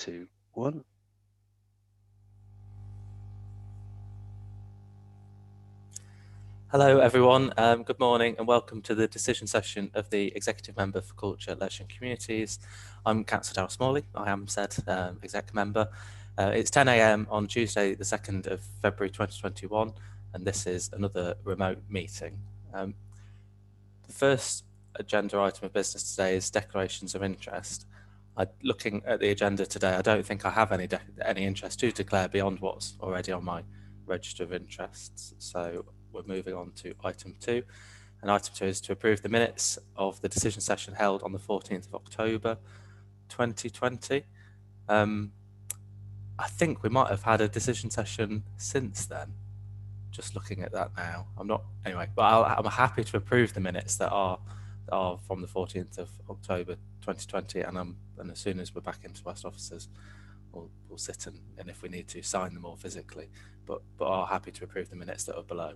2, 1. Hello everyone, good morning and welcome to the decision session of the Executive Member for Culture, Leisure and Communities. I'm Councillor Darryl Smalley, I am said Exec Member. It's 10 AM on Tuesday the 2nd of February 2021 and this is another remote meeting. The first agenda item of business today is declarations of interest. Looking at the agenda today, I don't think I have any interest to declare beyond what's already on my register of interests. So we're moving on to item 2. And item 2 is to approve the minutes of the decision session held on the 14th of October 2020. I think we might have had a decision session since then. Just looking at that now, anyway, but I'm happy to approve the minutes that are from the 14th of October 2020, and as soon as we're back into West offices, we'll sit and if we need to sign them all physically, but are happy to approve the minutes that are below.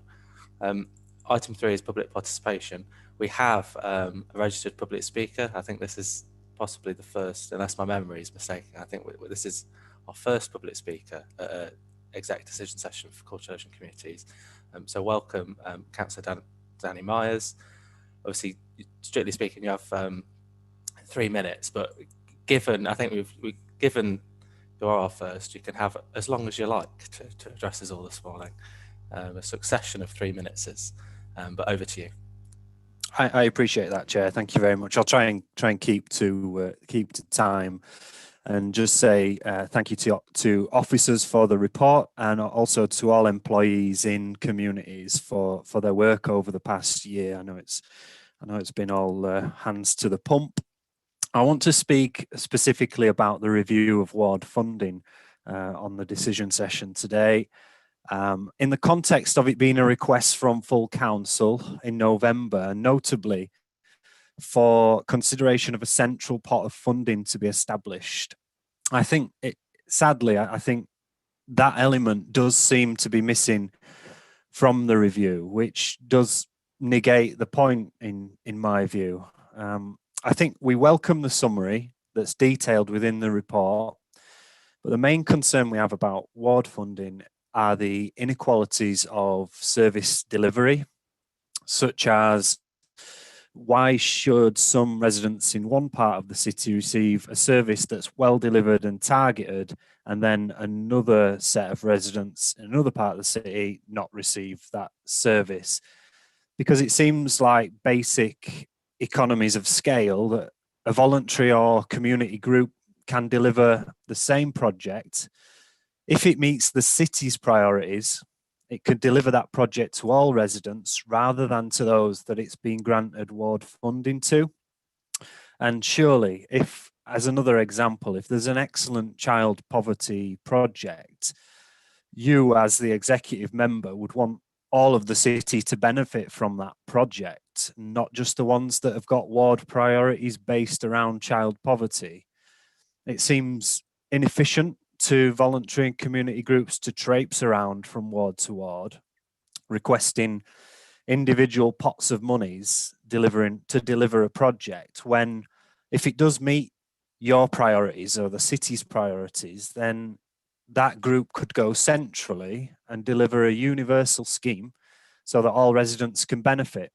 Item 3 is public participation. We have a registered public speaker. I think this is possibly the first, unless my memory is mistaken. I think this is our first public speaker at an exec decision session for Culture, Leisure and Communities. So welcome, Councillor Danny Myers. Obviously, strictly speaking, you have 3 minutes, but given, I think we've given you are our first, you can have as long as you like to address us all this morning. A succession of 3 minutes is, but over to you. I appreciate that, Chair. Thank you very much. I'll try and keep to time, and just say thank you to officers for the report, and also to all employees in communities for their work over the past year. I know it's been all hands to the pump. I want to speak specifically about the review of ward funding on the decision session today. In the context of it being a request from full council in November, notably for consideration of a central pot of funding to be established, I think sadly that element does seem to be missing from the review, which does negate the point in my view. I think we welcome the summary that's detailed within the report, but the main concern we have about ward funding are the inequalities of service delivery, such as why should some residents in one part of the city receive a service that's well delivered and targeted, and then another set of residents in another part of the city not receive that service? Because it seems like basic economies of scale that a voluntary or community group can deliver the same project. If it meets the city's priorities, it could deliver that project to all residents rather than to those that it's been granted ward funding to. And surely, if, as another example, if there's an excellent child poverty project, you as the executive member would want all of the city to benefit from that project, not just the ones that have got ward priorities based around child poverty. It seems inefficient to voluntary and community groups to traipse around from ward to ward, requesting individual pots of monies to deliver a project, when if it does meet your priorities or the city's priorities, then that group could go centrally and deliver a universal scheme so that all residents can benefit.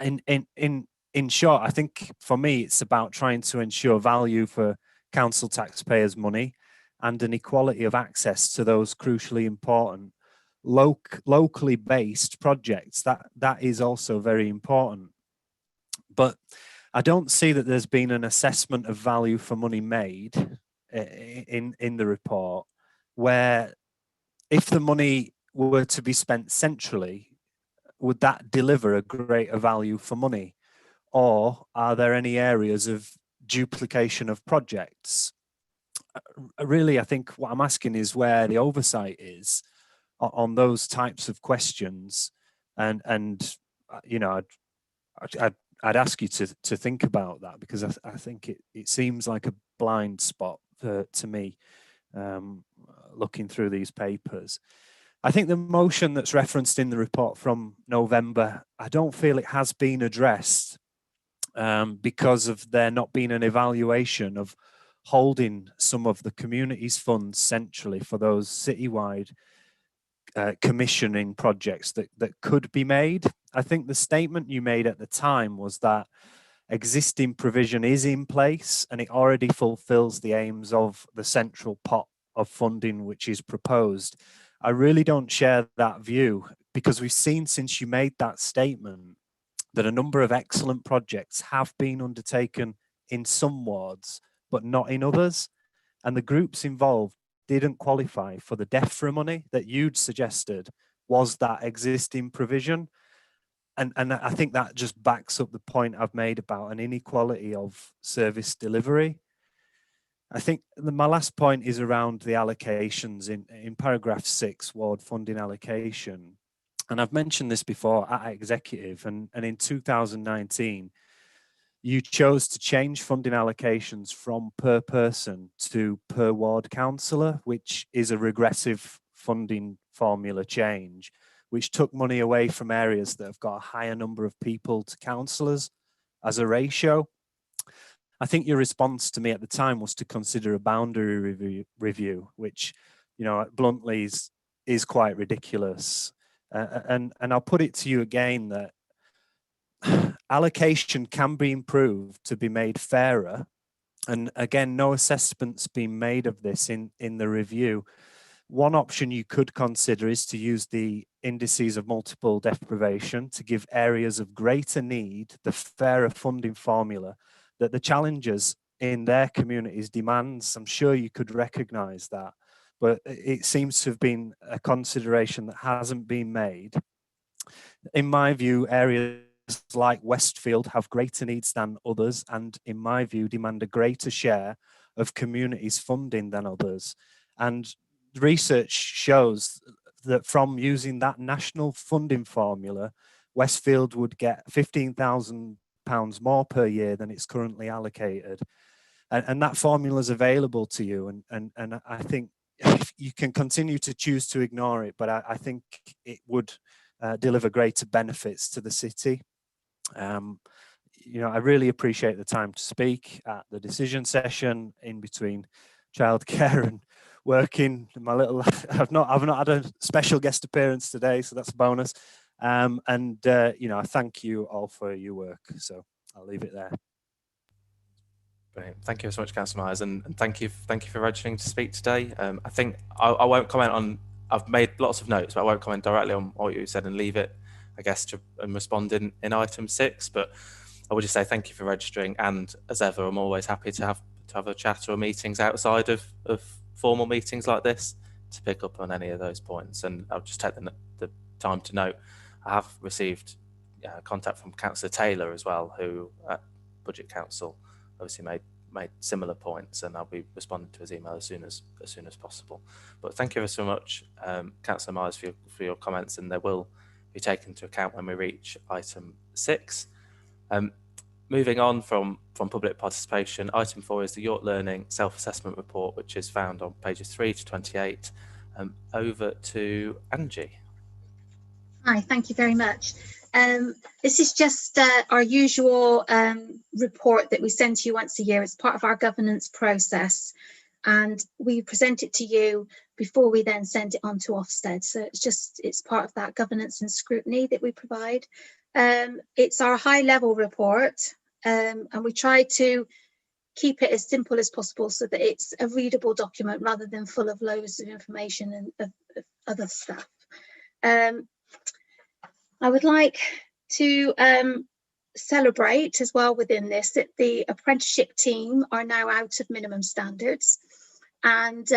In short, I think for me, it's about trying to ensure value for council taxpayers' money and an equality of access to those crucially important locally based projects. That is also very important. But I don't see that there's been an assessment of value for money made in the report, where if the money were to be spent centrally, would that deliver a greater value for money? Or are there any areas of duplication of projects? Really, I think what I'm asking is where the oversight is on those types of questions, and you know, I'd ask you to think about that, because I think it seems like a blind spot to me, looking through these papers. I think the motion that's referenced in the report from November, I don't feel it has been addressed because of there not being an evaluation of holding some of the community's funds centrally for those citywide commissioning projects that could be made. I think the statement you made at the time was that existing provision is in place and it already fulfills the aims of the central pot of funding which is proposed. I really don't share that view, because we've seen since you made that statement that a number of excellent projects have been undertaken in some wards, but not in others. And the groups involved didn't qualify for the DEFRA money that you'd suggested was that existing provision. And I think that just backs up the point I've made about an inequality of service delivery. I think my last point is around the allocations in paragraph 6, ward funding allocation. And I've mentioned this before at executive, and in 2019, you chose to change funding allocations from per person to per ward councillor, which is a regressive funding formula change, which took money away from areas that have got a higher number of people to councillors as a ratio. I think your response to me at the time was to consider a boundary review, which, bluntly is quite ridiculous. And I'll put it to you again that allocation can be improved to be made fairer. And again, no assessment's been made of this in the review. One option you could consider is to use the indices of multiple deprivation to give areas of greater need the fairer funding formula that the challengers in their communities demands. I'm sure you could recognise that, but it seems to have been a consideration that hasn't been made. In my view, areas like Westfield have greater needs than others, and in my view, demand a greater share of communities' funding than others. And research shows that from using that national funding formula, Westfield would get £15,000 more per year than it's currently allocated. And that formula is available to you. And I think you can continue to choose to ignore it, but I think it would deliver greater benefits to the city. I really appreciate the time to speak at the decision session in between childcare and working. I've not had a special guest appearance today, so that's a bonus. I thank you all for your work. So I'll leave it there. Brilliant. Thank you so much, Councillor Myers, and thank you for registering to speak today. I think I won't comment on. I've made lots of notes, but I won't comment directly on what you said and leave it, I guess, and respond in item 6. But I would just say thank you for registering, and as ever, I'm always happy to have a chat or meetings outside of formal meetings like this to pick up on any of those points. And I'll just take the time to note I have received contact from Councillor Taylor as well, who at Budget Council obviously made similar points, and I'll be responding to his email as soon as possible. But thank you so much, Councillor Myers, for your comments, and they will be taken into account when we reach item 6. Moving on from public participation, item 4 is the York Learning Self-Assessment Report, which is found on pages 3 to 28. Over to Angie. Hi, thank you very much. This is just our usual report that we send to you once a year. It's part of our governance process, and we present it to you before we then send it on to Ofsted. So it's part of that governance and scrutiny that we provide. It's our high-level report, and we try to keep it as simple as possible so that it's a readable document rather than full of loads of information and of other stuff. I would like to celebrate as well within this that the apprenticeship team are now out of minimum standards, and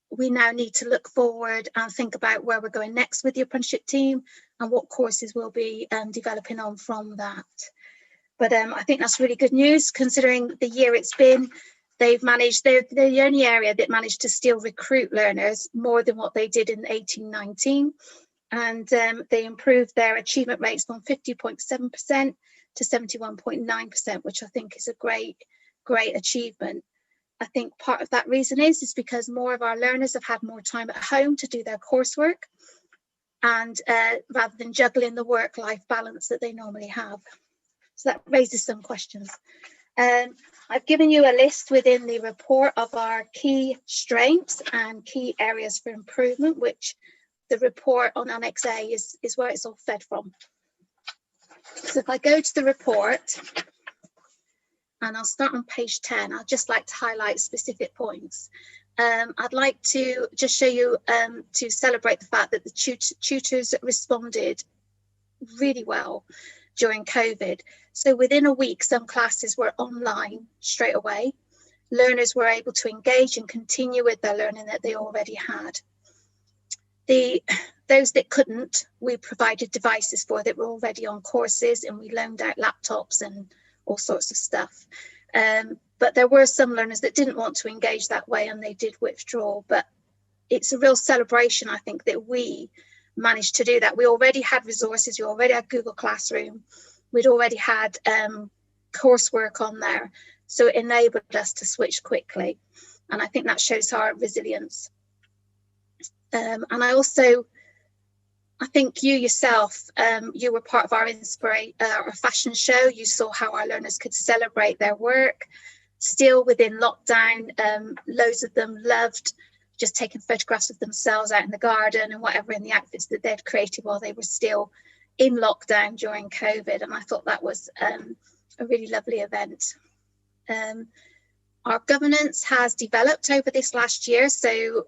we now need to look forward and think about where we're going next with the apprenticeship team and what courses we'll be developing on from that. But I think that's really good news considering the year it's been. They're the only area that managed to still recruit learners more than what they did in 18-19. And they improved their achievement rates from 50.7% to 71.9%, which I think is a great achievement. I think part of that reason is because more of our learners have had more time at home to do their coursework, and rather than juggling the work-life balance that they normally have. So that raises some questions. I've given you a list within the report of our key strengths and key areas for improvement, which the report on Annex A is where it's all fed from. So if I go to the report, and I'll start on page 10, I'd just like to highlight specific points. I'd like to just show you, to celebrate the fact that the tutors responded really well during COVID. So within a week, some classes were online straight away. Learners were able to engage and continue with their learning that they already had. Those that couldn't, we provided devices for that were already on courses, and we loaned out laptops and all sorts of stuff. But there were some learners that didn't want to engage that way, and they did withdraw. But it's a real celebration, I think, that we managed to do that. We already had resources, we already had Google Classroom, we'd already had coursework on there, so it enabled us to switch quickly, and I think that shows our resilience. And I think you yourself, you were part of our our fashion show. You saw how our learners could celebrate their work. Still within lockdown, loads of them loved just taking photographs of themselves out in the garden and whatever in the outfits that they'd created while they were still in lockdown during COVID. And I thought that was a really lovely event. Our governance has developed over this last year. So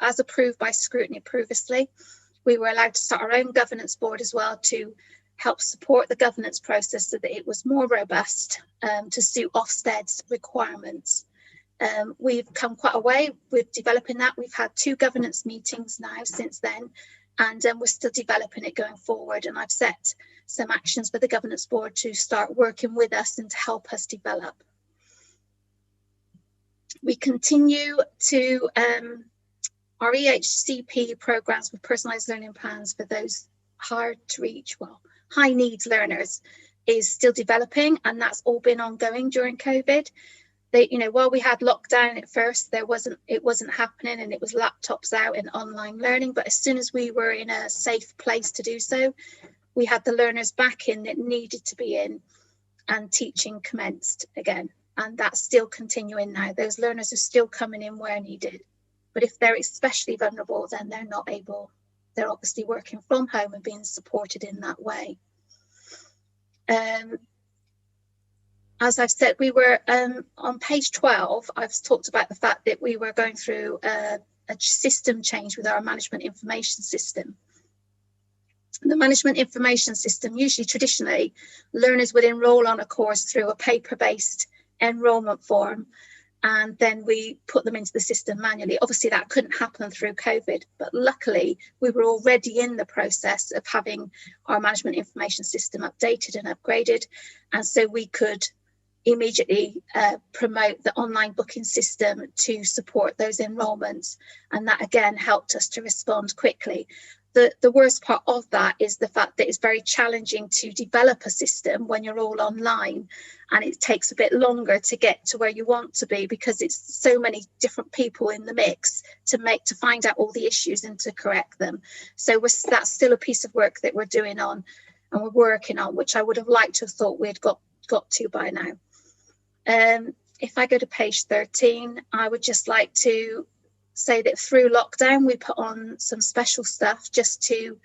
as approved by scrutiny previously, we were allowed to start our own governance board as well to help support the governance process so that it was more robust to suit Ofsted's requirements. We've come quite a way with developing that. We've had 2 governance meetings now since then, and we're still developing it going forward. And I've set some actions for the governance board to start working with us and to help us develop. We continue to our EHCP programs with personalised learning plans for those hard to reach, well, high needs learners is still developing, and that's all been ongoing during COVID. While we had lockdown at first, it wasn't happening, and it was laptops out and online learning. But as soon as we were in a safe place to do so, we had the learners back in that needed to be in, and teaching commenced again. And that's still continuing now. Those learners are still coming in where needed. But if they're especially vulnerable, then they're not able. They're obviously working from home and being supported in that way. As I've said, we were on page 12, I've talked about the fact that we were going through a system change with our management information system. The management information system, usually traditionally, learners would enrol on a course through a paper-based enrolment form, and then we put them into the system manually. Obviously that couldn't happen through COVID, but luckily we were already in the process of having our management information system updated and upgraded, and so we could immediately promote the online booking system to support those enrolments, and that again helped us to respond quickly. The worst part of that is the fact that it's very challenging to develop a system when you're all online, and it takes a bit longer to get to where you want to be because it's so many different people in the mix to find out all the issues and to correct them. So that's still a piece of work that we're doing on, and we're working on, which I would have liked to have thought we'd got to by now. If I go to page 13, I would just like to say that through lockdown, we put on some special stuff just to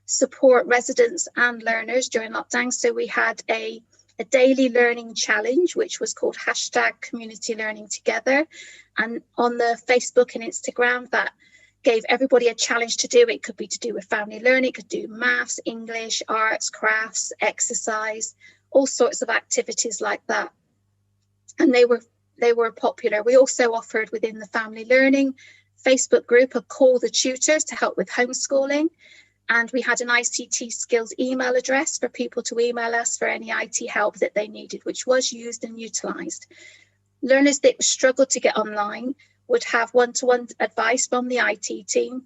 support residents and learners during lockdown. So we had a daily learning challenge, which was called #CommunityLearningTogether. And on the Facebook and Instagram, that gave everybody a challenge to do. It could be to do with family learning, it could do maths, English, arts, crafts, exercise, all sorts of activities like that. And they were popular. We also offered within the family learning Facebook group a call the tutors to help with homeschooling. And we had an ICT skills email address for people to email us for any IT help that they needed, which was used and utilised. Learners that struggled to get online would have one-to-one advice from the IT team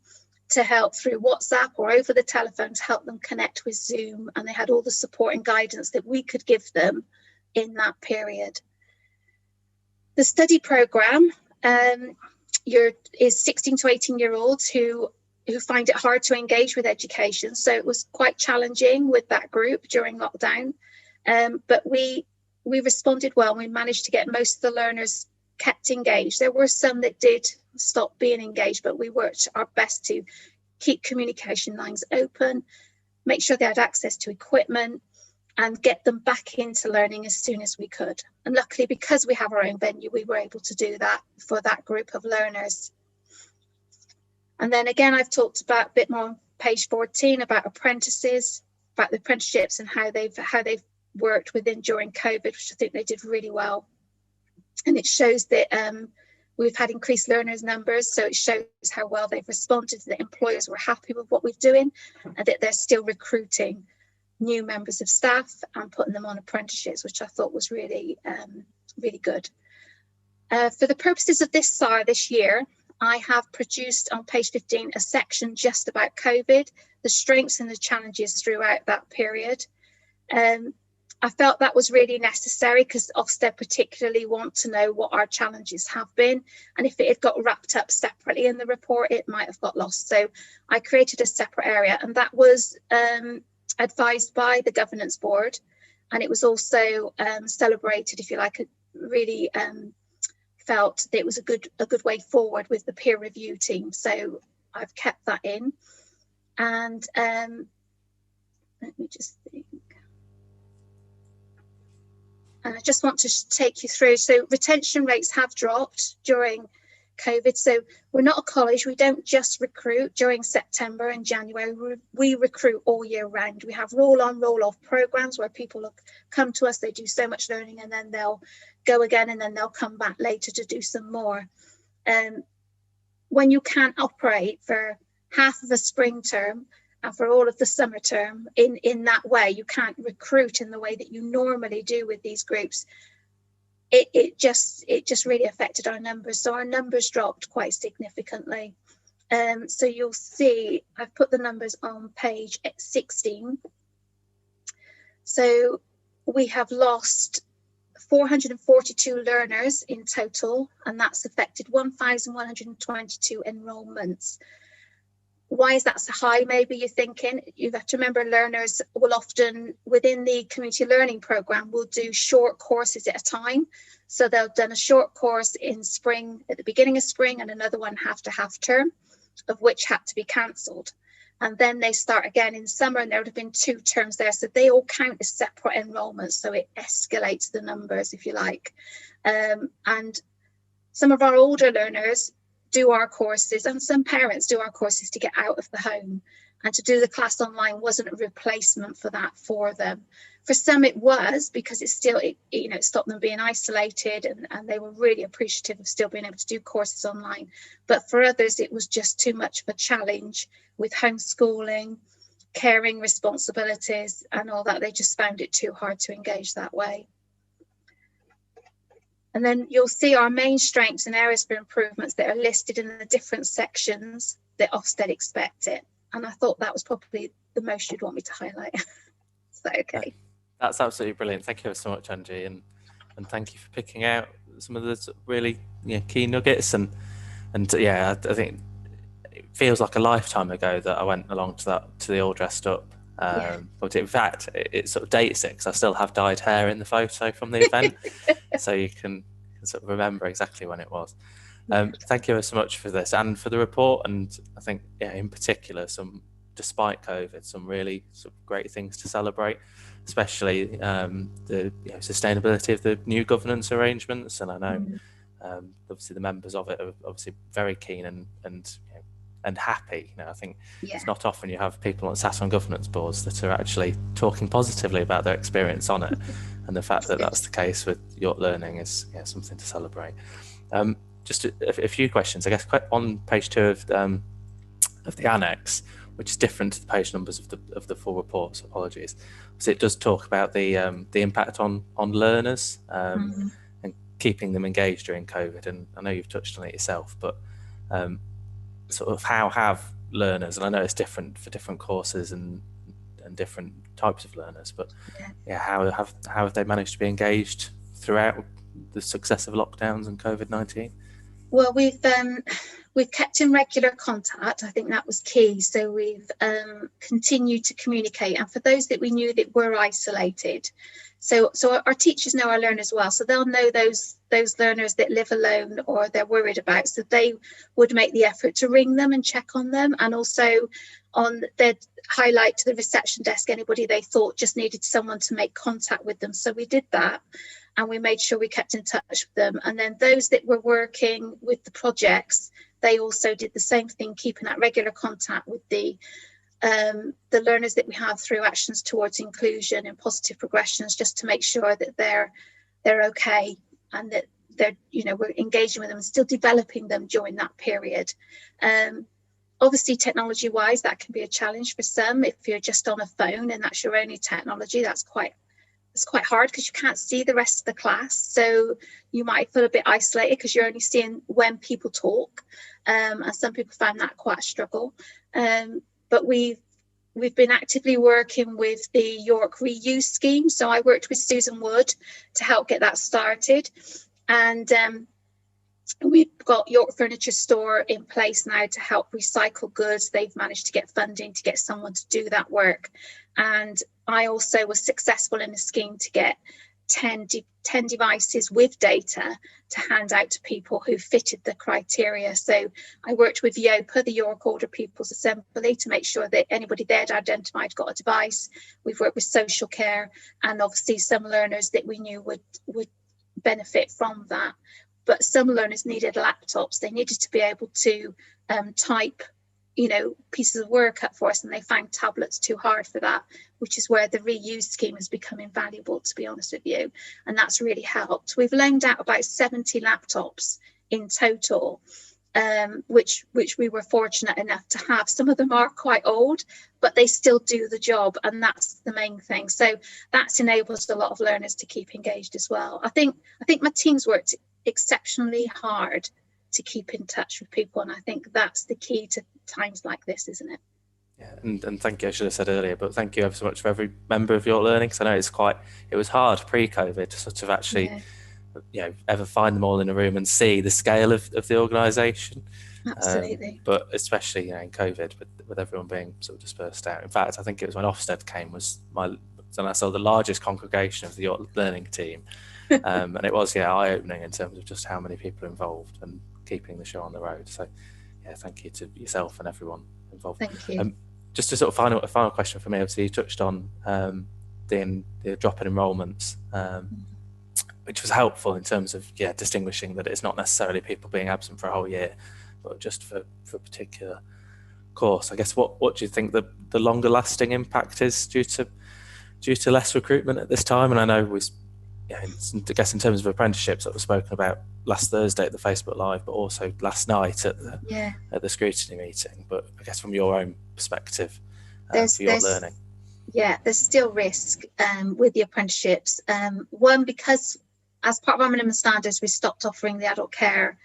to help through WhatsApp or over the telephone to help them connect with Zoom. And they had all the support and guidance that we could give them in that period. The study programme is 16 to 18-year-olds who find it hard to engage with education. So it was quite challenging with that group during lockdown. But we we responded well. We managed to get most of the learners kept engaged. There were some that did stop being engaged, but we worked our best to keep communication lines open, make sure they had access to equipment, and get them back into learning as soon as we could. And luckily, because we have our own venue, we were able to do that for that group of learners. And then again, I've talked about a bit more on page 14 about apprentices, about the apprenticeships and how they've worked within during COVID, which I think they did really well. And it shows that we've had increased learners numbers, so it shows how well they've responded, that employers were happy with what we're doing, and that they're still recruiting new members of staff and putting them on apprenticeships, which I thought was really, really good. For the purposes of this SAR this year, I have produced on page 15 a section just about COVID, the strengths and the challenges throughout that period. I felt that was really necessary because Ofsted particularly want to know what our challenges have been. And if it had got wrapped up separately in the report, it might have got lost. So I created a separate area, and that was advised by the governance board. And it was also celebrated, if you like, really felt that it was a good way forward with the peer review team. So I've kept that in. And let me just think. And I just want to take you through. So retention rates have dropped during COVID. So we're not a college. We don't just recruit during September and January. We recruit all year round. We have roll on, roll off programs where people come to us, they do so much learning, and then they'll go again, and then they'll come back later to do some more. When you can't operate for half of a spring term and for all of the summer term in that way, you can't recruit in the way that you normally do with these groups. It just really affected our numbers. So our numbers dropped quite significantly. So you'll see, I've put the numbers on page 16. So we have lost 442 learners in total, and that's affected 1,122 enrolments. Why is that so high? Maybe you're thinking. You have to remember, learners will often, within the community learning programme, will do short courses at a time. So they'll done a short course in spring, at the beginning of spring, and another one after half term, of which had to be cancelled. And then they start again in summer, and there would have been 2 terms there. So they all count as separate enrolments. So it escalates the numbers, if you like. And some of our older learners do our courses, and some parents do our courses to get out of the home, and to do the class online wasn't a replacement for that for them. For some it was, because it stopped them being isolated, and they were really appreciative of still being able to do courses online. But for others it was just too much of a challenge with homeschooling, caring responsibilities and all that. They just found it too hard to engage that way. And then you'll see our main strengths and areas for improvements that are listed in the different sections that Ofsted expect it. And I thought that was probably the most you'd want me to highlight. Is that okay? That's absolutely brilliant. Thank you so much, Angie, and thank you for picking out some of the really key nuggets. And yeah, I think it feels like a lifetime ago that I went along to the All Dressed Up. But in fact, it sort of dates it because I still have dyed hair in the photo from the event, so you can sort of remember exactly when it was. Thank you so much for this and for the report. And I think, in particular, despite COVID, some really sort of great things to celebrate, especially the sustainability of the new governance arrangements. And I know obviously the members of it are obviously very keen and happy. I think it's not often you have people sat on governance boards that are actually talking positively about their experience on it, and the fact that that's the case with Yacht Learning is something to celebrate. Just a few questions, I guess, on page 2 of the annex, which is different to the page numbers of the full report. So apologies. So it does talk about the impact on learners and keeping them engaged during COVID, and I know you've touched on it yourself, but sort of how have learners, and I know it's different for different courses and different types of learners, but how have they managed to be engaged throughout the successive lockdowns and COVID-19? Well, we've kept in regular contact. I think that was key. So we've continued to communicate. And for those that we knew that were isolated, so our teachers know our learners well, so they'll know those learners that live alone or they're worried about. So they would make the effort to ring them and check on them, and also they'd highlight to the reception desk anybody they thought just needed someone to make contact with them. So we did that, and we made sure we kept in touch with them. And then those that were working with the projects, they also did the same thing, keeping that regular contact with the learners that we have through Actions Towards Inclusion and Positive Progressions, just to make sure that they're okay, and that they're, we're engaging with them and still developing them during that period. Obviously, technology wise, that can be a challenge for some. If you're just on a phone and that's your only technology, it's quite hard, because you can't see the rest of the class. So you might feel a bit isolated because you're only seeing when people talk. And some people find that quite a struggle. But we've been actively working with the York Reuse Scheme. So I worked with Susan Wood to help get that started. And we've got York Furniture Store in place now to help recycle goods. They've managed to get funding to get someone to do that work. And I also was successful in a scheme to get 10 devices with data to hand out to people who fitted the criteria. So I worked with YOPA, the York Older People's Assembly, to make sure that anybody they'd identified got a device. We've worked with social care, and obviously some learners that we knew would benefit from that. But some learners needed laptops. They needed to be able to type, pieces of work up for us, and they found tablets too hard for that, which is where the reuse scheme has become invaluable, to be honest with you. And that's really helped. We've loaned out about 70 laptops in total, which we were fortunate enough to have. Some of them are quite old, but they still do the job, and that's the main thing. So that's enabled a lot of learners to keep engaged as well. I think my team's worked exceptionally hard to keep in touch with people, and I think that's the key to times like this, isn't it? Yeah, and thank you. I should have said earlier, but thank you ever so much for every member of York Learning, because I know it was hard pre-COVID to sort of actually ever find them all in a room and see the scale of the organisation. Absolutely. But especially in COVID, with everyone being sort of dispersed out. In fact, I think it was when Ofsted came and I saw the largest congregation of the York Learning team. And it was eye-opening in terms of just how many people are involved and keeping the show on the road. So thank you to yourself and everyone involved. Thank you. Just a sort of final question for me. Obviously, you touched on the drop in enrolments, which was helpful in terms of distinguishing that it's not necessarily people being absent for a whole year, but just for a particular course. I guess what do you think the longer lasting impact is due to less recruitment at this time? And I know I guess in terms of apprenticeships that was spoken about last Thursday at the Facebook Live, but also last night at the scrutiny meeting. But I guess from your own perspective, for your learning. Yeah, there's still risk with the apprenticeships. One, because as part of our minimum standards, we stopped offering the adult care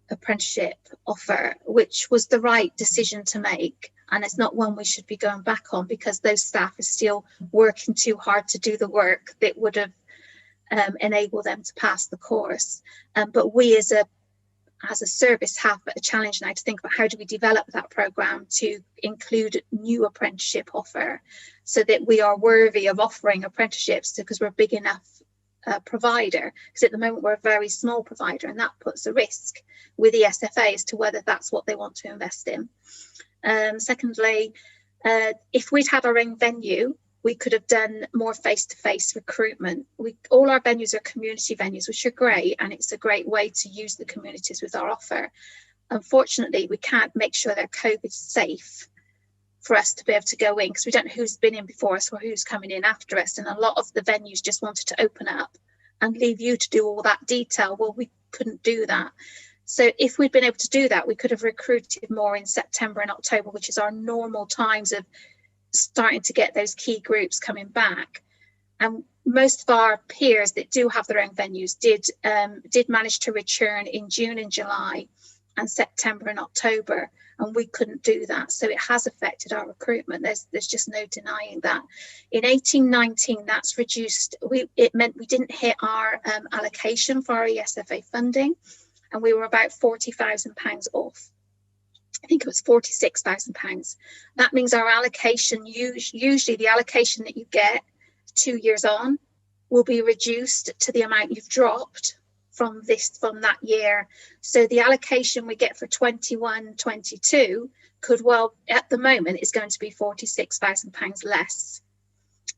apprenticeship offer, which was the right decision to make. And it's not one we should be going back on, because those staff are still working too hard to do the work that would have enabled them to pass the course. But we as a service have a challenge now to think about how do we develop that programme to include new apprenticeship offer, so that we are worthy of offering apprenticeships, because we're a big enough provider. Because at the moment we're a very small provider, and that puts a risk with the SFA as to whether that's what they want to invest in. Secondly, if we'd had our own venue, we could have done more face-to-face recruitment. All our venues are community venues, which are great, and it's a great way to use the communities with our offer. Unfortunately, we can't make sure they're COVID safe for us to be able to go in, because we don't know who's been in before us or who's coming in after us. And a lot of the venues just wanted to open up and leave you to do all that detail. Well, we couldn't do that. So if we'd been able to do that, we could have recruited more in September and October, which is our normal times of starting to get those key groups coming back. And most of our peers that do have their own venues did manage to return in June and July and September and October, and we couldn't do that. So it has affected our recruitment. There's just no denying that. In 18-19, that's reduced. It meant we didn't hit our allocation for our ESFA funding. and we were about £40,000 off. I think it was £46,000. That means our allocation, usually the allocation that you get 2 years on, will be reduced to the amount you've dropped from that year. So the allocation we get for 21-22 could well, at the moment, is going to be £46,000 less.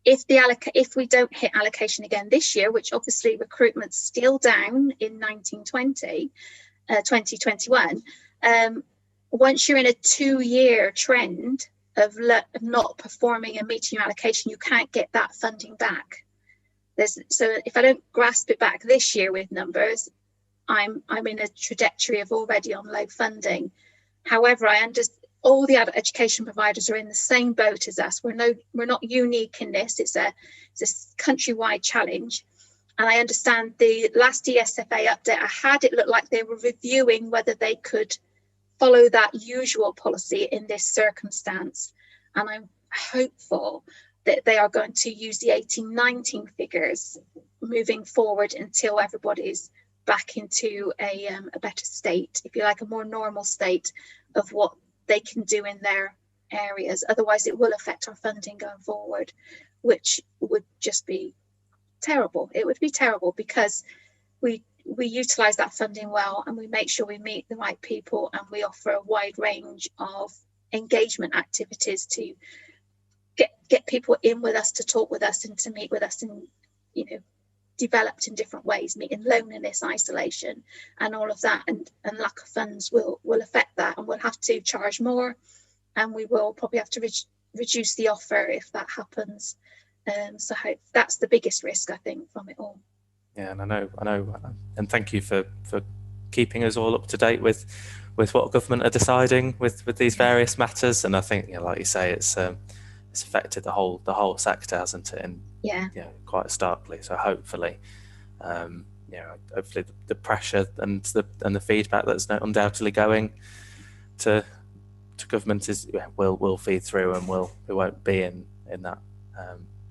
If we don't hit allocation again this year, which obviously recruitment's still down in 2021, once you're in a 2-year trend of not performing and meeting your allocation, you can't get that funding back. So if I don't grasp it back this year with numbers, I'm in a trajectory of already on low funding. However, I understand all the other education providers are in the same boat as us. We're not unique in this. It's a countrywide challenge. And I understand the last ESFA update I had, it looked like they were reviewing whether they could follow that usual policy in this circumstance. And I'm hopeful that they are going to use the 18-19 figures moving forward until everybody's back into a better state, if you like, a more normal state of what they can do in their areas. Otherwise, it will affect our funding going forward, which would just be terrible. It would be terrible because we utilise that funding well, and we make sure we meet the right people, and we offer a wide range of engagement activities to get people in with us, to talk with us, and to meet with us, and developed in different ways, meeting loneliness, isolation, and all of that, and lack of funds will affect that, and we'll have to charge more, and we will probably have to reduce the offer if that happens. So that's the biggest risk, I think, from it all. Yeah, and I know, and thank you for keeping us all up to date with what government are deciding with these various matters. And I think, like you say, it's affected the whole sector, hasn't it? And quite starkly. So hopefully, hopefully the pressure and the feedback that's undoubtedly going to government will feed through, and we won't be in that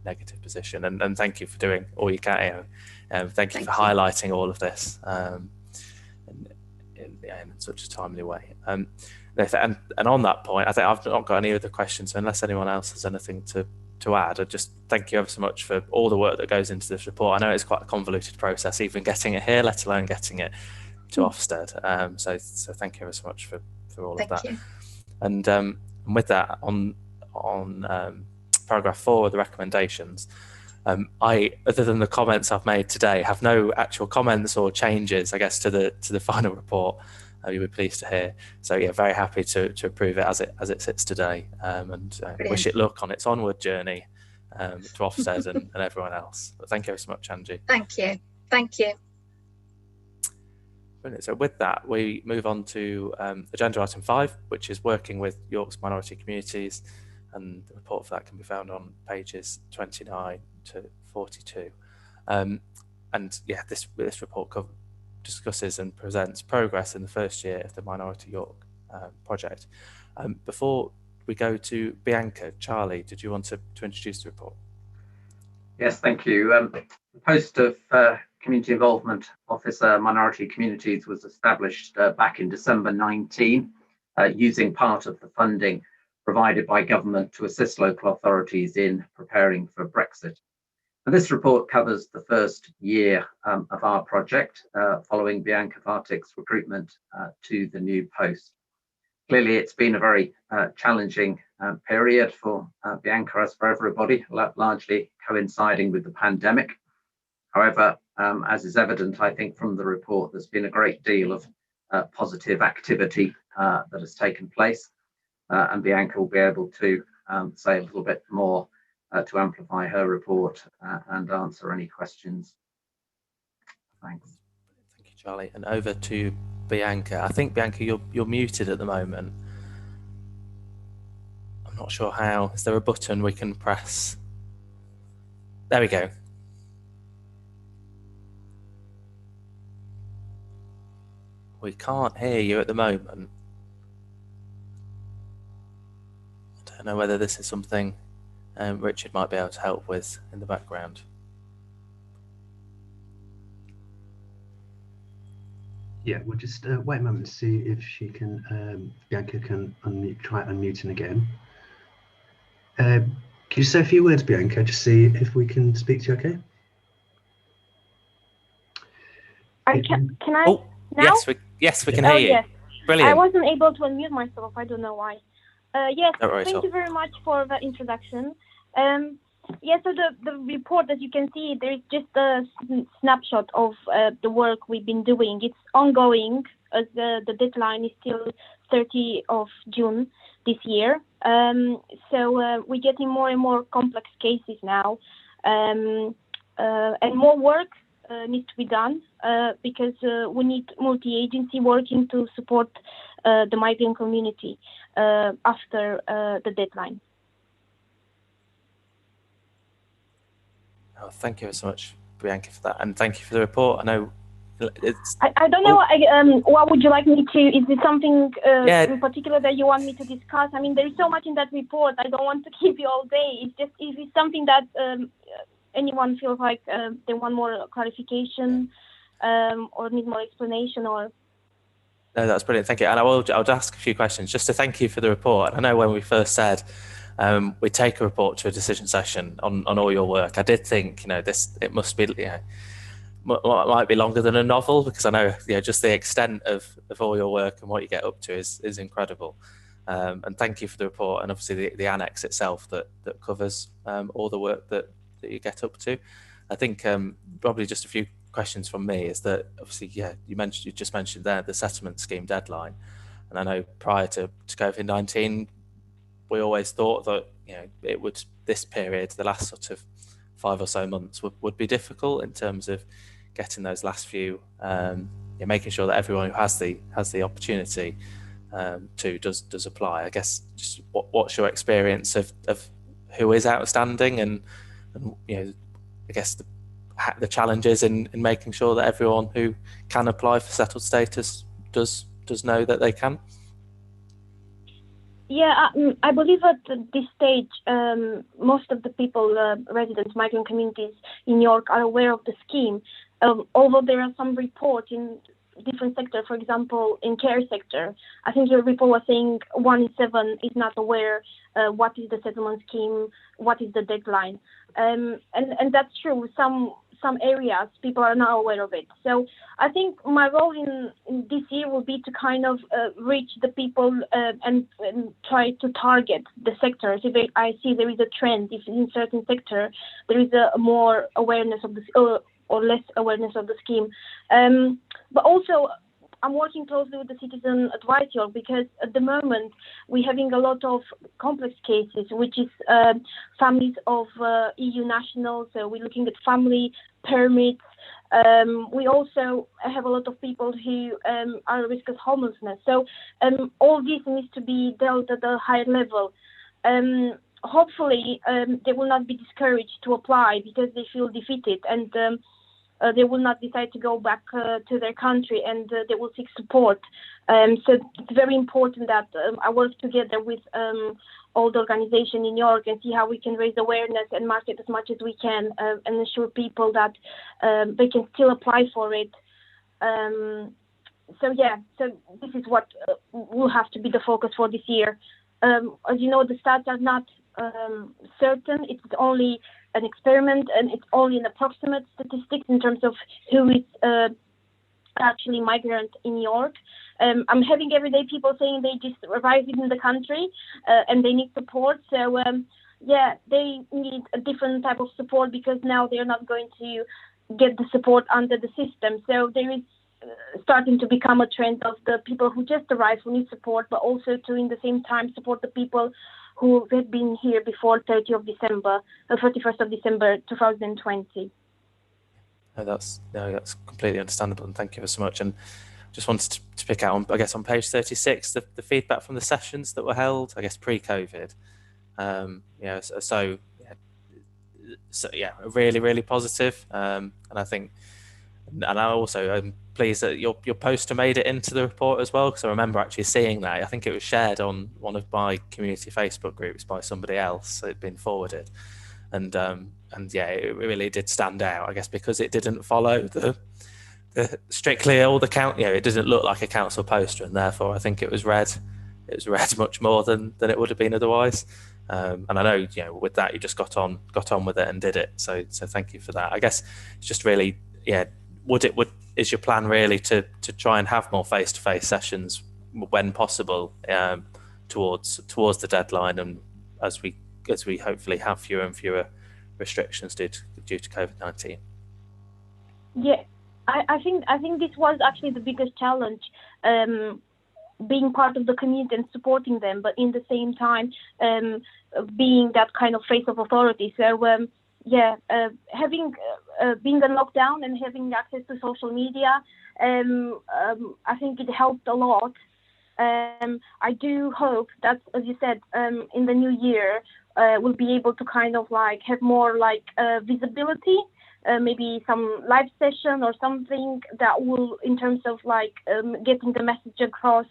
negative position. And thank you for doing all you can. Thank you for highlighting all of this in such a timely way. And on that point, I think I've not got any other questions. So unless anyone else has anything to add, I just thank you ever so much for all the work that goes into this report. I know it's quite a convoluted process, even getting it here, let alone getting it to Ofsted. So thank you ever so much for all of that. Thank you. And with that, on paragraph 4 of the recommendations, I, other than the comments I've made today, have no actual comments or changes, I guess, to the final report. You'll be pleased to hear. So yeah, very happy to approve it as it sits today, and wish it luck on its onward journey to Ofsted and everyone else. But thank you so much, Angie. Thank you. Brilliant. So with that, we move on to agenda item 5, which is working with York's minority communities, and the report for that can be found on pages 29 to 42. And yeah, this report discusses and presents progress in the first year of the Minority York project. Before we go to Bianca, Charlie, did you want to introduce the report? Yes, thank you. The post of Community Involvement Officer Minority Communities was established back in December 19, using part of the funding provided by government to assist local authorities in preparing for Brexit. And this report covers the first year of our project, following Bianca Vartick's recruitment to the new post. Clearly, it's been a very challenging period for Bianca, as for everybody, largely coinciding with the pandemic. However, as is evident, I think, from the report, there's been a great deal of positive activity that has taken place, and Bianca will be able to say a little bit more to amplify her report and answer any questions. Thanks. Thank you, Charlie. And over to Bianca. I think, Bianca, you're muted at the moment. I'm not sure how. Is there a button we can press? There we go. We can't hear you at the moment. I don't know whether this is something Richard might be able to help with in the background. Yeah, we'll just wait a moment to see if she can, Bianca can unmute, try unmuting again. Can you say a few words, Bianca, just see if we can speak to you, okay? Can I Oh, now? yes, we can hear you. Yes. Brilliant. I wasn't able to unmute myself. I don't know why. Yes, Don't worry at thank all. you very much for the introduction. Yeah, so the report, as you can see, there is just a snapshot of the work we've been doing. It's ongoing, as the deadline is still 30th of June this year. So we're getting more and more complex cases now, and more work needs to be done because we need multi-agency working to support the migrant community after the deadline. Oh, thank you so much, Bianca, for that, and thank you for the report. I know it's. I don't know. What would you like me to? Is there something in particular that you want me to discuss? I mean, there is so much in that report. I don't want to keep you all day. It's just if it's something that anyone feels like they want more clarification or need more explanation or. No, that's brilliant. Thank you. And I'll ask a few questions just to thank you for the report. I know when we first said we take a report to a decision session on all your work, I did think, it must be, might be longer than a novel, because I know, just the extent of all your work and what you get up to is incredible. And thank you for the report, and obviously the annex itself that covers all the work that you get up to. I think probably just a few questions from me is that obviously, you just mentioned there the settlement scheme deadline, and I know prior to COVID-19, we always thought that it would, this period, the last sort of 5 or so months would be difficult in terms of getting those last few, making sure that everyone who has the opportunity does apply. I guess just what's your experience of who is outstanding and I guess the challenges in making sure that everyone who can apply for settled status does know that they can? Yeah, I believe at this stage, most of the people, residents, migrant communities in York are aware of the scheme. Although there are some reports in different sectors, for example, in care sector, I think your report was saying 1 in 7 is not aware what is the settlement scheme, what is the deadline. And that's true. Some areas people are not aware of it. So I think my role in this year will be to kind of reach the people and try to target the sectors. If I see there is a trend, if in certain sector there is a more awareness of this or less awareness of the scheme. But also I'm working closely with the Citizen Advice York, because at the moment we're having a lot of complex cases, which is families of EU nationals. So we're looking at family permits. We also have a lot of people who are at risk of homelessness. So all this needs to be dealt at a higher level. Hopefully, they will not be discouraged to apply because they feel defeated, and they will not decide to go back to their country, and they will seek support. So it's very important that I work together with all the organizations in York and see how we can raise awareness and market as much as we can, and ensure people that they can still apply for it. So this is what will have to be the focus for this year. As you know, the stats are not certain. It's only an experiment, and it's only an approximate statistics in terms of who is actually migrant in York. I'm having everyday people saying they just arrived in the country and they need support. So they need a different type of support, because now they're not going to get the support under the system. So there is starting to become a trend of the people who just arrived who need support, but also to in the same time support the people who have been here before 31st of December 2020. That's completely understandable, and thank you so much. And just wanted to pick out on page 36 the feedback from the sessions that were held, I guess pre-COVID. Really, really positive. And I think, and I also am pleased that your poster made it into the report as well, because I remember actually seeing that. I think it was shared on one of my community Facebook groups by somebody else. So it'd been forwarded, and it really did stand out, I guess, because it didn't follow the strictly all the it didn't look like a council poster, and therefore I think it was read much more than it would have been otherwise. And I know, with that you just got on with it and did it. So thank you for that. I guess it's just really, is your plan really to try and have more face-to-face sessions when possible, towards the deadline, and as we hopefully have fewer and fewer restrictions due to COVID-19? Yeah, I think this was actually the biggest challenge, being part of the community and supporting them, but in the same time, being that kind of face of authority. So having being on lockdown and having access to social media, I think it helped a lot. I do hope that, as you said, in the new year, we'll be able to kind of like have more like visibility, maybe some live session or something that will, in terms of like getting the message across,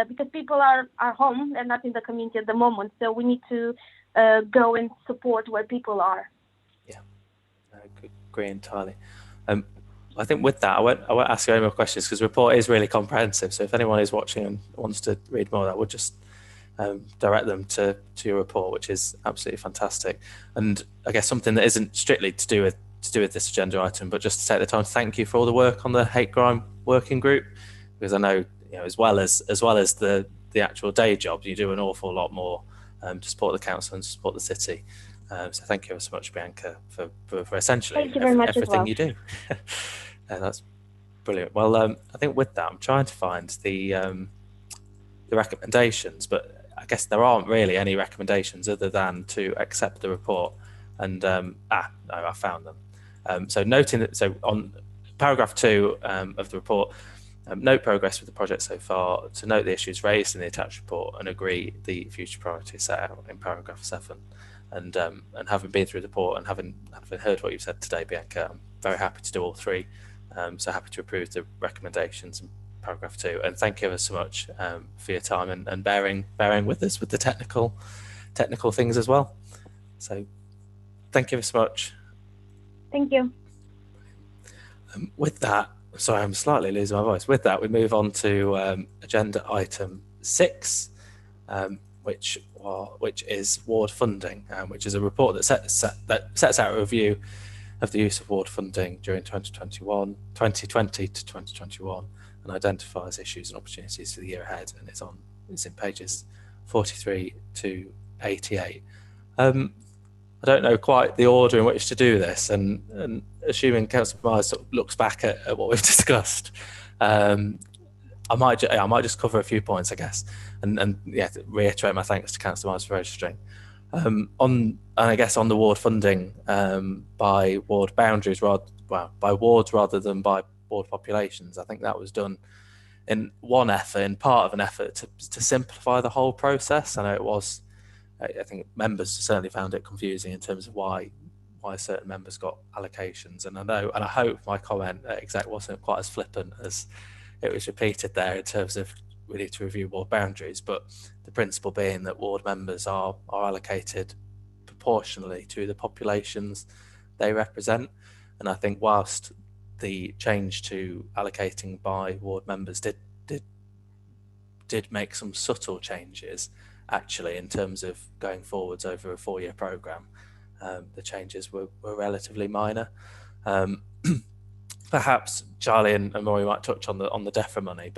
because people are home, they're not in the community at the moment, so we need to go and support where people are. Yeah, I agree entirely. I think with that, I won't ask you any more questions because the report is really comprehensive. So if anyone is watching and wants to read more, I would just direct them to your report, which is absolutely fantastic. And I guess something that isn't strictly to do with this agenda item, but just to take the time to thank you for all the work on the hate crime working group, because I know, as well as the actual day job, you do an awful lot more to support the council and support the city. So thank you so much, Bianca, for essentially everything you do. That's brilliant. Well, I think with that, I'm trying to find the recommendations, but I guess there aren't really any recommendations other than to accept the report. And no, I found them. So noting that, so on paragraph 2 of the report, note progress with the project so far, to note the issues raised in the attached report and agree the future priorities set out in paragraph 7. And having been through the report and having heard what you've said today, Bianca, I'm very happy to do all 3. So happy to approve the recommendations in paragraph 2. And thank you ever so much for your time and bearing with us with the technical things as well. So thank you ever so much. Thank you. With that, sorry, I'm slightly losing my voice. With that, we move on to agenda item 6, which is ward funding, which is a report that sets out a review of the use of ward funding during 2020 to 2021, and identifies issues and opportunities for the year ahead. And it's in pages 43 to 88. I don't know quite the order in which to do this, and assuming Councillor Myers sort of looks back at what we've discussed, I might just cover a few points, I guess, and reiterate my thanks to Councillor Myers for registering. And I guess on the ward funding by ward boundaries, by wards rather than by ward populations, I think that was done in part of an effort to simplify the whole process. I know it was. I think members certainly found it confusing in terms of why certain members got allocations, and I hope my comment at exec wasn't quite as flippant as it was repeated there in terms of we need to review ward boundaries, but the principle being that ward members are allocated proportionally to the populations they represent. And I think whilst the change to allocating by ward members did make some subtle changes, actually, in terms of going forwards over a 4-year programme, the changes were relatively minor. Perhaps Charlie and Maury might touch on the DEFRA money,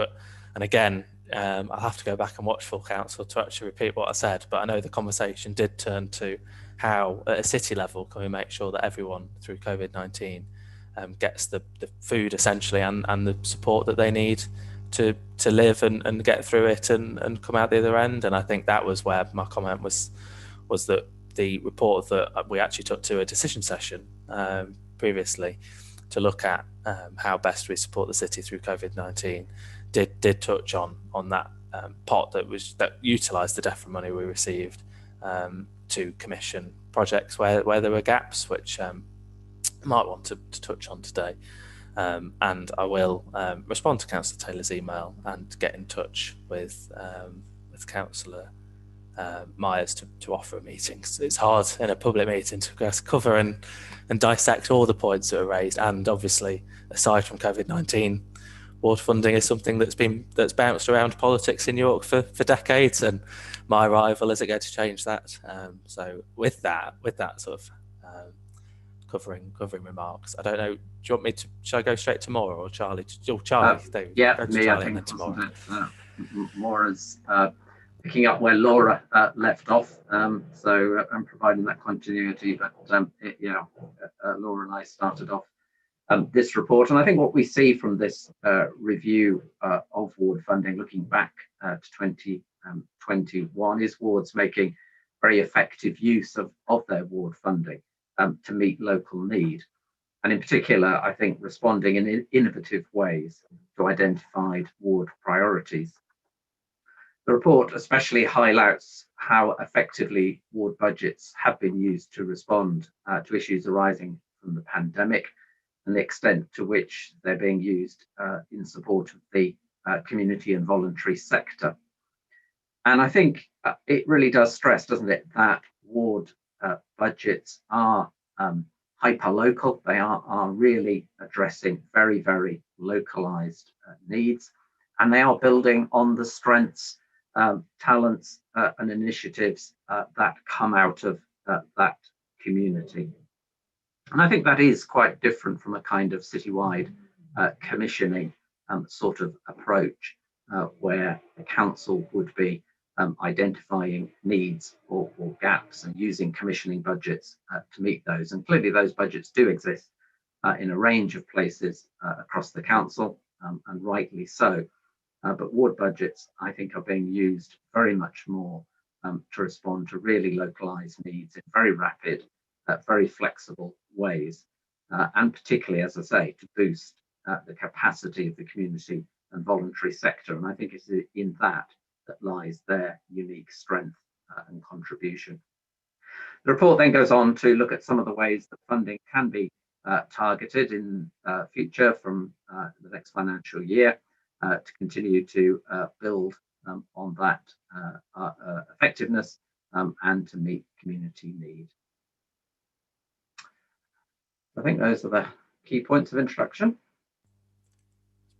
and again, I'll have to go back and watch full council to actually repeat what I said, but I know the conversation did turn to how at a city level can we make sure that everyone through COVID-19 gets the food essentially and the support that they need to live and get through it and come out the other end. And I think that was where my comment was that the report that we actually took to a decision session previously to look at how best we support the city through COVID-19 did touch on that pot that utilised the DEFRA money we received to commission projects where there were gaps, which I might want to touch on today. And I will respond to Councillor Taylor's email and get in touch with Councillor Myers to offer a meeting. So it's hard in a public meeting to cover and dissect all the points that are raised. And obviously, aside from COVID-19, ward funding is something that's bounced around politics in York for decades, and my arrival isn't going to change that. So with that sort of covering remarks, I don't know. Do you want me to? Shall I go straight to Maura or Charlie? Charlie. Yeah, go to me. Charlie I think and then to Maura. Maura's picking up where Laura left off. So I'm providing that continuity. But Laura and I started off this report, and I think what we see from this review of ward funding, looking back to 2021, is wards making very effective use of their ward funding to meet local need, and in particular, I think responding in innovative ways to identified ward priorities. The report especially highlights how effectively ward budgets have been used to respond to issues arising from the pandemic, and the extent to which they're being used in support of the community and voluntary sector. And I think it really does stress, doesn't it, that ward budgets are hyper-local. They are really addressing very, very localised needs, and they are building on the strengths, talents and initiatives that come out of that community. And I think that is quite different from a kind of citywide commissioning sort of approach, where the council would be identifying needs or gaps and using commissioning budgets to meet those. And clearly those budgets do exist in a range of places across the council, and rightly so. But ward budgets, I think, are being used very much more to respond to really localised needs in very rapid, very flexible ways, and particularly, as I say, to boost the capacity of the community and voluntary sector. And I think it's in that lies their unique strength and contribution. The report then goes on to look at some of the ways that funding can be targeted in future from the next financial year to continue to build on that effectiveness and to meet community need. I think those are the key points of introduction.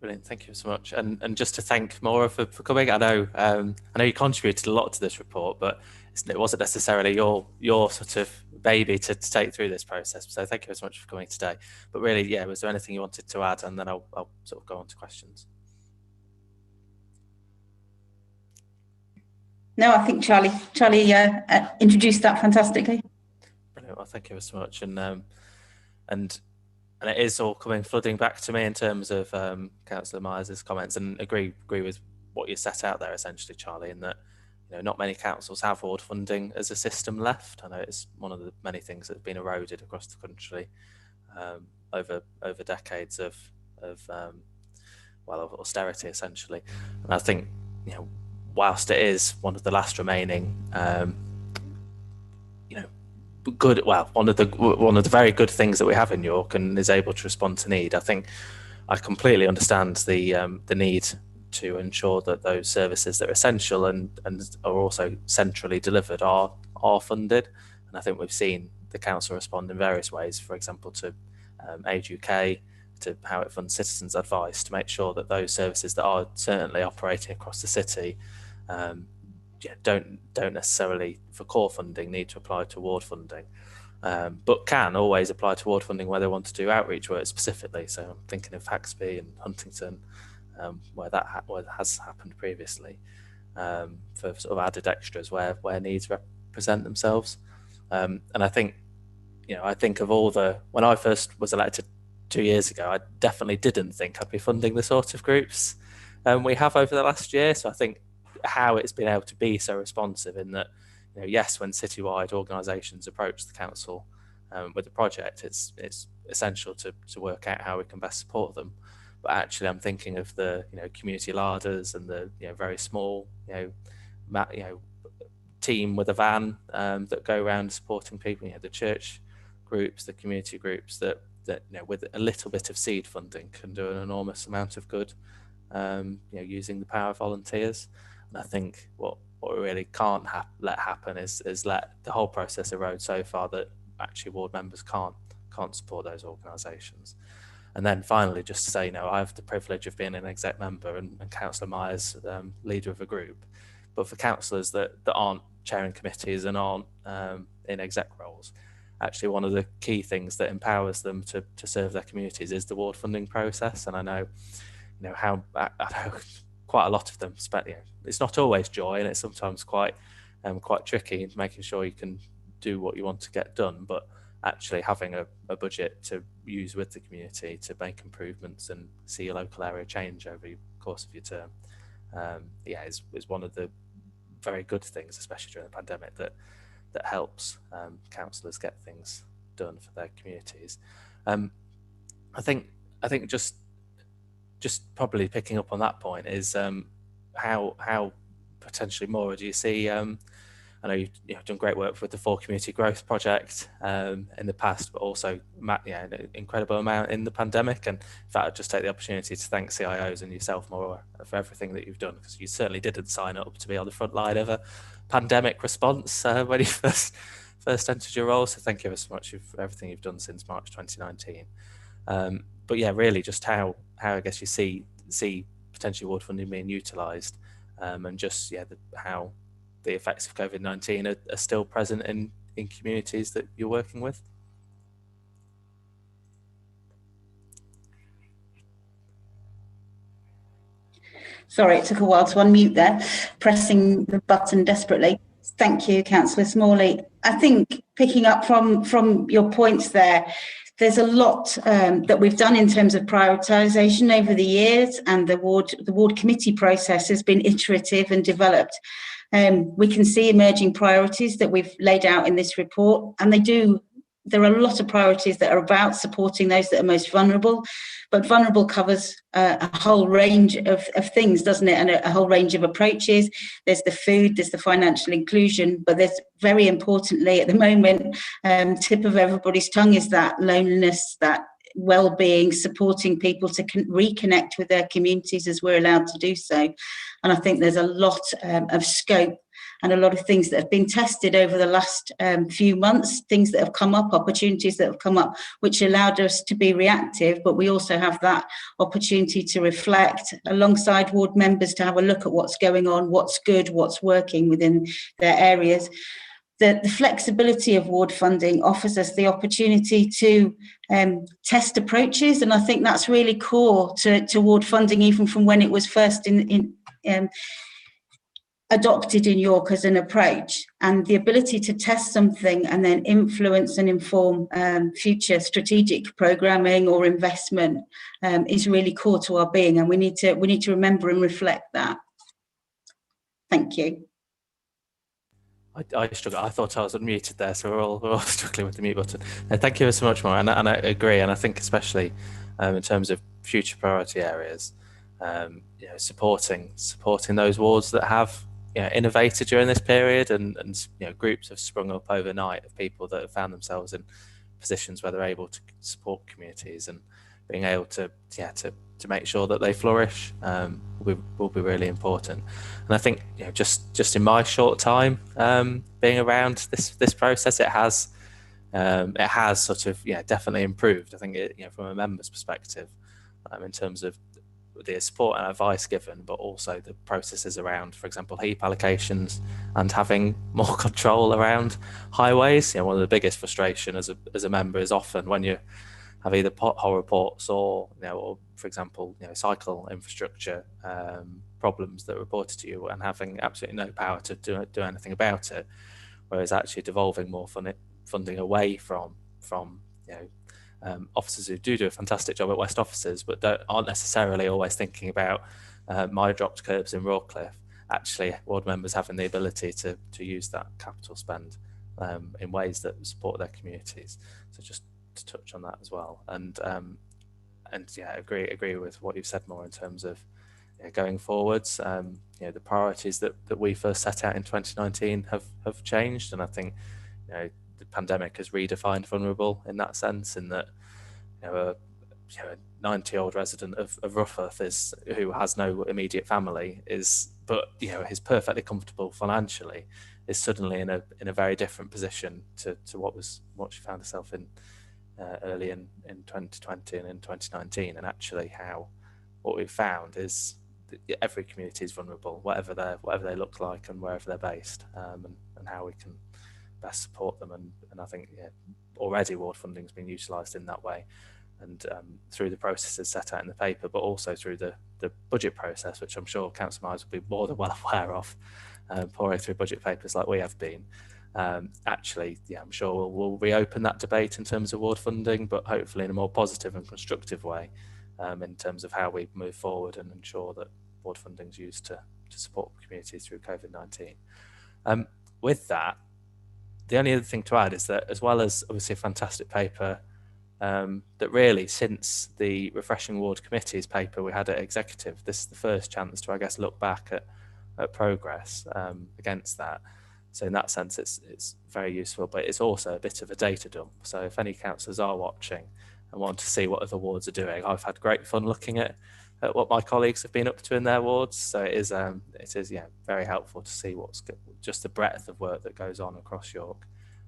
Brilliant, thank you so much, and just to thank Maura for coming. I know you contributed a lot to this report, but it wasn't necessarily your sort of baby to take through this process. So thank you so much for coming today. But really, yeah, was there anything you wanted to add, and then I'll sort of go on to questions. No, I think Charlie introduced that fantastically. Brilliant. Well, thank you so much, and it is all coming flooding back to me in terms of Councillor Myers' comments, and agree with what you set out there essentially, Charlie, in that not many councils have ward funding as a system left. I know it's one of the many things that have been eroded across the country over decades of austerity essentially. And I think whilst it is one of the last remaining one of the very good things that we have in York and is able to respond to need, I think I completely understand the need to ensure that those services that are essential and are also centrally delivered are funded. And I think we've seen the council respond in various ways, for example to Age UK, to how it funds citizens' advice, to make sure that those services that are certainly operating across the city don't necessarily, for core funding, need to apply to ward funding, but can always apply to ward funding where they want to do outreach work specifically. So I'm thinking of Haxby and Huntington, where that has happened previously, for sort of added extras where needs represent themselves. And I think, I think of all when I first was elected 2 years ago, I definitely didn't think I'd be funding the sort of groups we have over the last year. So I think how it's been able to be so responsive in that, yes, when citywide organisations approach the council with a project, it's essential to work out how we can best support them. But actually, I'm thinking of the community larders and the very small team with a van that go around supporting people. The church groups, the community groups that with a little bit of seed funding can do an enormous amount of good. Using the power of volunteers. And I think what what we really can't let happen is let the whole process erode so far that actually ward members can't support those organisations. And then finally, just to say, I have the privilege of being an exec member and Councillor Myers, leader of a group. But for councillors that aren't chairing committees and aren't in exec roles, actually one of the key things that empowers them to serve their communities is the ward funding process. And I know, how I know quite a lot of them spent. It's not always joy, and it's sometimes quite tricky in making sure you can do what you want to get done. But actually having a budget to use with the community to make improvements and see your local area change over the course of your term, is one of the very good things, especially during the pandemic, that helps councillors get things done for their communities. I think just probably picking up on that point is how potentially more do you see? I know you've done great work with the 4 Community Growth Project in the past, but also an incredible amount in the pandemic. And in fact, I'd just take the opportunity to thank CIOs and yourself more for everything that you've done, because you certainly didn't sign up to be on the front line of a pandemic response when you first entered your role. So thank you ever so much for everything you've done since March 2019. But yeah, really just how I guess you see potentially ward funding being utilised, and just how the effects of COVID-19 are still present in communities that you're working with. Sorry, it took a while to unmute there, pressing the button desperately. Thank you, Councillor Smalley. I think picking up from your points there's a lot that we've done in terms of prioritisation over the years, and the ward committee process has been iterative and developed. We can see emerging priorities that we've laid out in this report, and there are a lot of priorities that are about supporting those that are most vulnerable, but vulnerable covers a whole range of things, doesn't it? And a whole range of approaches. There's the food, there's the financial inclusion, but there's very importantly at the moment, tip of everybody's tongue is that loneliness, that well-being, supporting people to reconnect with their communities as we're allowed to do so. And I think there's a lot of scope and a lot of things that have been tested over the last few months, things that have come up, opportunities that have come up, which allowed us to be reactive, but we also have that opportunity to reflect alongside ward members, to have a look at what's going on, what's good, what's working within their areas. The flexibility of ward funding offers us the opportunity to test approaches, and I think that's really core to ward funding, even from when it was first adopted in York as an approach. And the ability to test something and then influence and inform future strategic programming or investment is really core to our being, and we need to remember and reflect that. Thank you. I struggle. I thought I was unmuted there, so we're all struggling with the mute button. Thank you so much, Maura, and I agree. And I think especially in terms of future priority areas, supporting those wards that have innovated during this period, and groups have sprung up overnight of people that have found themselves in positions where they're able to support communities, and being able to make sure that they flourish will be really important. And I think just in my short time being around this process, it has sort of definitely improved. I think from a member's perspective, in terms of the support and advice given, but also the processes around, for example, heap allocations and having more control around highways. One of the biggest frustration as a member is often when you have either pothole reports or for example cycle infrastructure problems that are reported to you, and having absolutely no power to do anything about it, whereas actually devolving more funding away from officers who do a fantastic job at West offices, but aren't necessarily always thinking about my dropped curbs in Rawcliffe. Actually, ward members having the ability to use that capital spend in ways that support their communities. So just to touch on that as well, and agree with what you've said more in terms of going forwards. The priorities that we first set out in 2019 have changed, and I think the pandemic has redefined vulnerable in that sense, in that a 90-year-old resident of Roughworth who has no immediate family is but is perfectly comfortable financially, is suddenly in a very different position to what she found herself in early in 2020 and in 2019. And actually, what we've found is that every community is vulnerable, whatever they look like and wherever they're based, and how we can best support them. And I think already ward funding has been utilised in that way, and through the processes set out in the paper, but also through the budget process, which I'm sure Councillor Myers will be more than well aware of, pouring through budget papers like we have been. Actually, I'm sure we'll reopen that debate in terms of ward funding, but hopefully in a more positive and constructive way, in terms of how we move forward and ensure that ward funding is used to support communities through COVID-19. With that, the only other thing to add is that, as well as obviously a fantastic paper, that really, since the Refreshing Ward Committee's paper we had at Executive, this is the first chance to, I guess, look back at progress against that. So in that sense, it's very useful, but it's also a bit of a data dump. So if any councillors are watching and want to see what other wards are doing, I've had great fun looking at what my colleagues have been up to in their wards. So it is very helpful to see what's just the breadth of work that goes on across York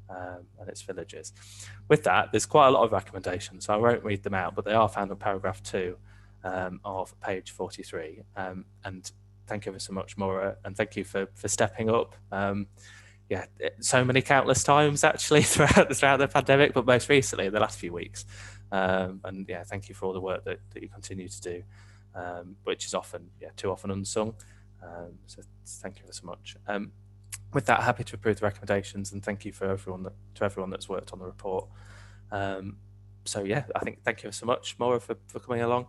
and its villages. With that, there's quite a lot of recommendations, so I won't read them out, but they are found on paragraph 2 of page 43. And thank you ever so much, Maura, and thank you for stepping up. So many countless times actually throughout the pandemic, but most recently in the last few weeks. And thank you for all the work that you continue to do, which is often too often unsung. So thank you ever so much. With that, happy to approve the recommendations, and thank you for everyone that's worked on the report. I think thank you so much, Maura, for coming along.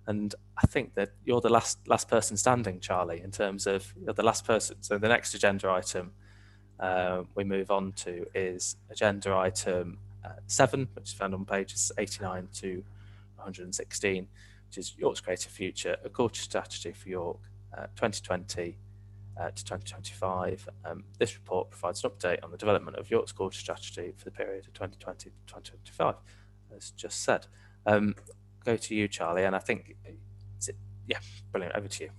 And I think that you're the last person standing, Charlie, in terms of you're the last person. So the next agenda item we move on to is agenda item 7, which is found on pages 89 to 116, which is York's Creative Future, a culture strategy for York 2020 to 2025. This report provides an update on the development of York's culture strategy for the period of 2020 to 2025, as just said. Go to you, Charlie, and I think, brilliant, over to you.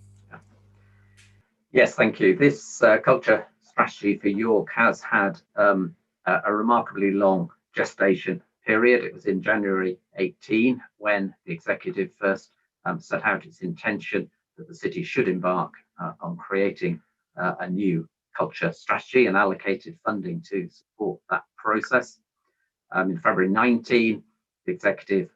Yes, thank you. This culture strategy for York has had a remarkably long gestation period. It was in January 18 when the executive first set out its intention that the city should embark on creating a new culture strategy and allocated funding to support that process. In February 19, the executive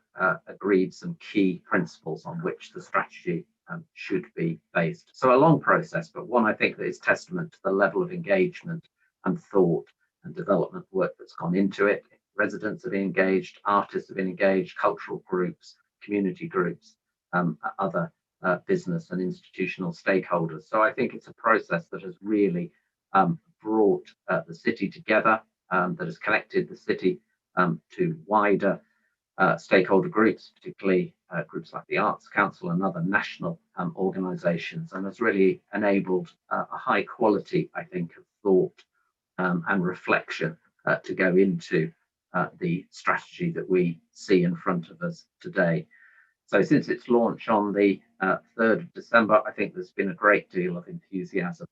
agreed some key principles on which the strategy should be based. So a long process, but one I think that is testament to the level of engagement and thought and development work that's gone into it. Residents have been engaged, artists have been engaged, cultural groups, community groups, other business and institutional stakeholders. So I think it's a process that has really brought the city together, that has connected the city to wider stakeholder groups, particularly groups like the Arts Council and other national organisations, and has really enabled a high quality, I think, of thought and reflection to go into the strategy that we see in front of us today. So since its launch on the 3rd of December, I think there's been a great deal of enthusiasm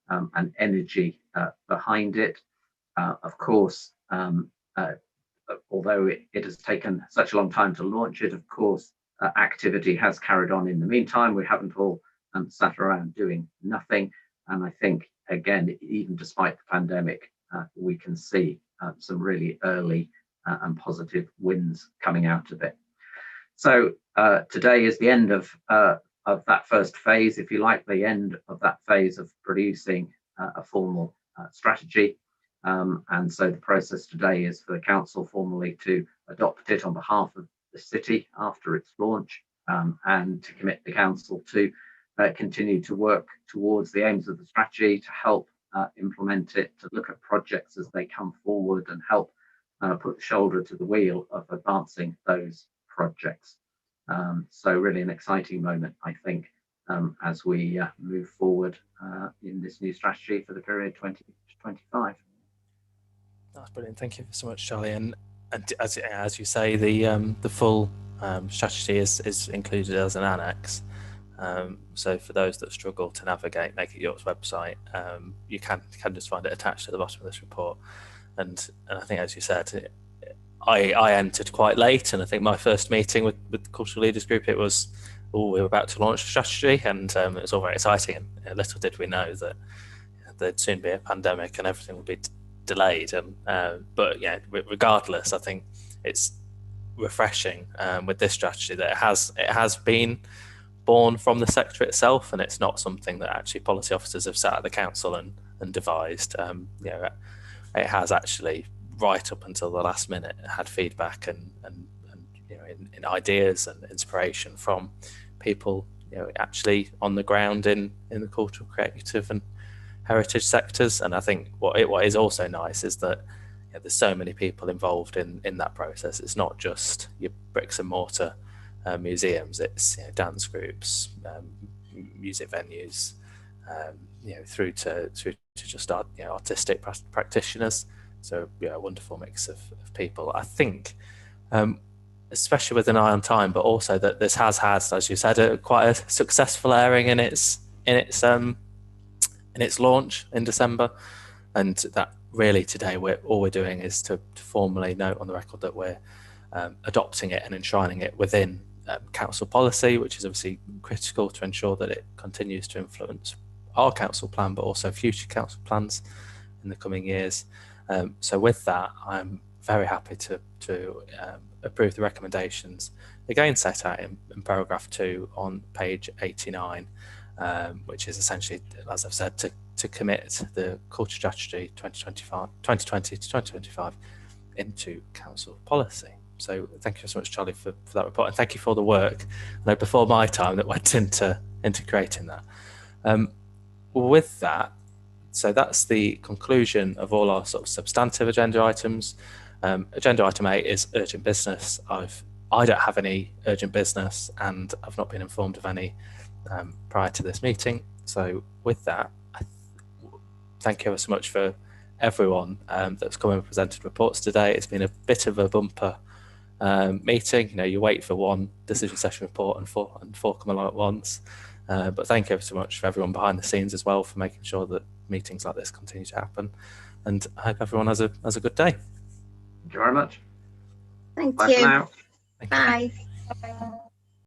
and energy behind it. Of course, although it has taken such a long time to launch it, of course, activity has carried on in the meantime. We haven't all sat around doing nothing. And I think, again, even despite the pandemic, we can see some really early and positive wins coming out of it. So today is the end of that first phase, if you like, the end of that phase of producing a formal strategy. And so the process today is for the council formally to adopt it on behalf of the city after its launch, and to commit the council to continue to work towards the aims of the strategy, to help implement it, to look at projects as they come forward and help put the shoulder to the wheel of advancing those projects. So really an exciting moment, I think, as we move forward in this new strategy for the period 20 to 25. That's brilliant. Thank you so much, Charlie. And as you say, the full strategy is included as an annex So for those that struggle to navigate Make It York's website, you can just find it attached to the bottom of this report. And I think, as you said, I entered quite late, and I think my first meeting with the Cultural Leaders Group, it was, we were about to launch a strategy, and it was all very exciting. And little did we know that there'd soon be a pandemic and everything would be delayed. And but yeah, regardless, I think it's refreshing with this strategy that it has been born from the sector itself, and it's not something that actually policy officers have sat at the council and devised. It has actually, right up until the last minute, had feedback and in ideas and inspiration from people actually on the ground in the cultural, creative and heritage sectors. And I think what is also nice is that there's so many people involved in that process. It's not just your bricks and mortar museums, it's dance groups, music venues, through to just artistic practitioners. So a wonderful mix of people. I think, especially with an eye on time, but also that this has had, as you said, quite a successful airing in its launch in December, and that really today all we're doing is to formally note on the record that we're adopting it and enshrining it within council policy, which is obviously critical to ensure that it continues to influence our council plan, but also future council plans in the coming years. So with that, I'm very happy to approve the recommendations again set out in paragraph 2 on page 89, which is essentially, as I've said, to commit the culture strategy 2020 to 2025 into council policy. So thank you so much, Charlie, for that report, and thank you for all the work before my time that went into creating that. With that, so that's the conclusion of all our sort of substantive agenda items. Agenda item 8 is urgent business. I don't have any urgent business, and I've not been informed of any prior to this meeting. So with that, thank you ever so much for everyone that's come and presented reports today. It's been a bit of a bumper meeting. You wait for one decision session report and four come along at once. But thank you ever so much for everyone behind the scenes as well for making sure that meetings like this continue to happen. And I hope everyone has a good day. Thank you very much. Thank Bye you. for now. Thank you. Bye.